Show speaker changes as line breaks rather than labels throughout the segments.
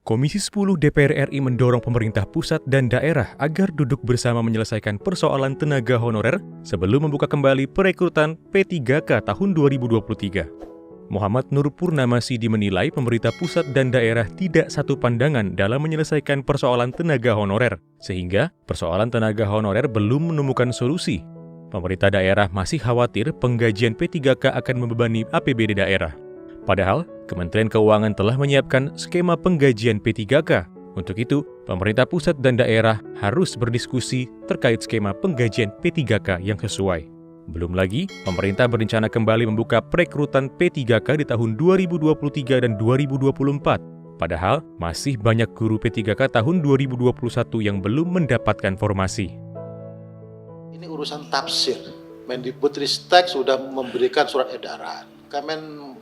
Komisi 10 DPR RI mendorong pemerintah pusat dan daerah agar duduk bersama menyelesaikan persoalan tenaga honorer sebelum membuka kembali perekrutan P3K tahun 2023. Muhammad Nur Purnamasi menilai pemerintah pusat dan daerah tidak satu pandangan dalam menyelesaikan persoalan tenaga honorer, sehingga persoalan tenaga honorer belum menemukan solusi. Pemerintah daerah masih khawatir penggajian P3K akan membebani APBD daerah. Padahal, Kementerian Keuangan telah menyiapkan skema penggajian P3K. Untuk itu, pemerintah pusat dan daerah harus berdiskusi terkait skema penggajian P3K yang sesuai. Belum lagi, pemerintah berencana kembali membuka perekrutan P3K di tahun 2023 dan 2024. Padahal, masih banyak guru P3K tahun 2021 yang belum mendapatkan formasi.
Ini urusan tafsir. Mendikbudristek sudah memberikan surat edaran. Kemenq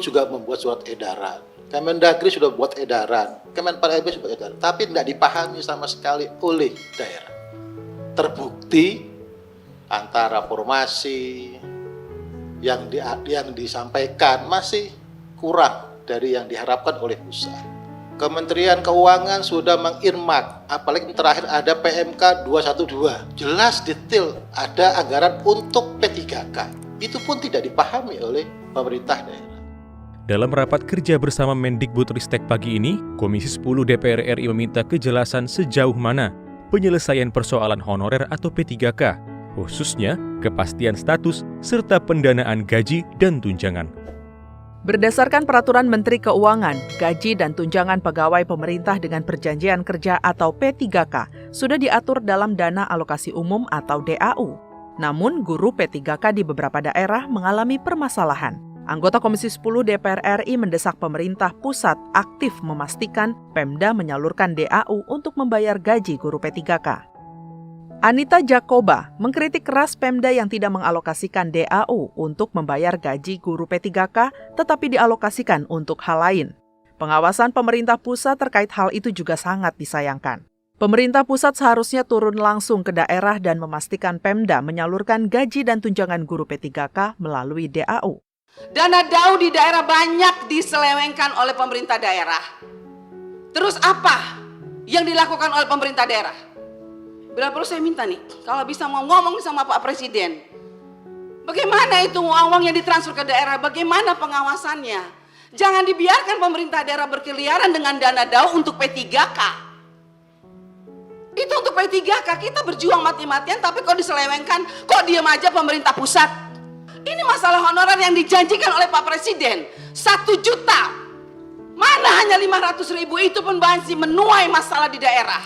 juga membuat surat edaran. Kemendagri sudah buat edaran. Kemenparekraf sudah buat edaran. Tapi tidak dipahami sama sekali oleh daerah. Terbukti antara formasi yang disampaikan masih kurang dari yang diharapkan oleh pusat. Kementerian Keuangan sudah mengirmak, apalagi terakhir ada PMK 212. Jelas detail ada anggaran untuk P3K. Itu pun tidak dipahami oleh pemerintah daerah.
Dalam rapat kerja bersama Mendikbudristek pagi ini, Komisi 10 DPR RI meminta kejelasan sejauh mana penyelesaian persoalan honorer atau P3K, khususnya kepastian status serta pendanaan gaji dan tunjangan.
Berdasarkan Peraturan Menteri Keuangan, gaji dan tunjangan pegawai pemerintah dengan perjanjian kerja atau P3K sudah diatur dalam Dana Alokasi Umum atau DAU. Namun, guru P3K di beberapa daerah mengalami permasalahan. Anggota Komisi 10 DPR RI mendesak pemerintah pusat aktif memastikan Pemda menyalurkan DAU untuk membayar gaji guru P3K. Anita Jakoba mengkritik keras Pemda yang tidak mengalokasikan DAU untuk membayar gaji guru P3K tetapi dialokasikan untuk hal lain. Pengawasan pemerintah pusat terkait hal itu juga sangat disayangkan. Pemerintah pusat seharusnya turun langsung ke daerah dan memastikan Pemda menyalurkan gaji dan tunjangan guru P3K melalui DAU.
Dana DAU di daerah banyak diselewengkan oleh pemerintah daerah. Terus apa yang dilakukan oleh pemerintah daerah? Bila perlu saya minta nih, kalau bisa mau ngomong sama Pak Presiden, bagaimana itu uang yang ditransfer ke daerah, bagaimana pengawasannya? Jangan dibiarkan pemerintah daerah berkeliaran dengan dana DAU untuk P3K. Itu untuk P3K, kita berjuang mati-matian, tapi kok diselewengkan, kok diam aja pemerintah pusat? Ini masalah honorer yang dijanjikan oleh Pak Presiden, 1 juta. Mana hanya 500.000, itu pun masih menuai masalah di daerah.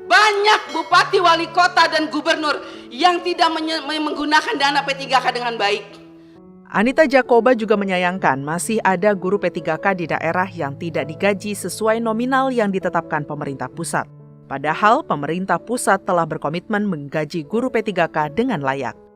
Banyak bupati, wali kota, dan gubernur yang tidak menggunakan dana P3K dengan baik.
Anita Jakoba juga menyayangkan masih ada guru P3K di daerah yang tidak digaji sesuai nominal yang ditetapkan pemerintah pusat. Padahal pemerintah pusat telah berkomitmen menggaji guru P3K dengan layak.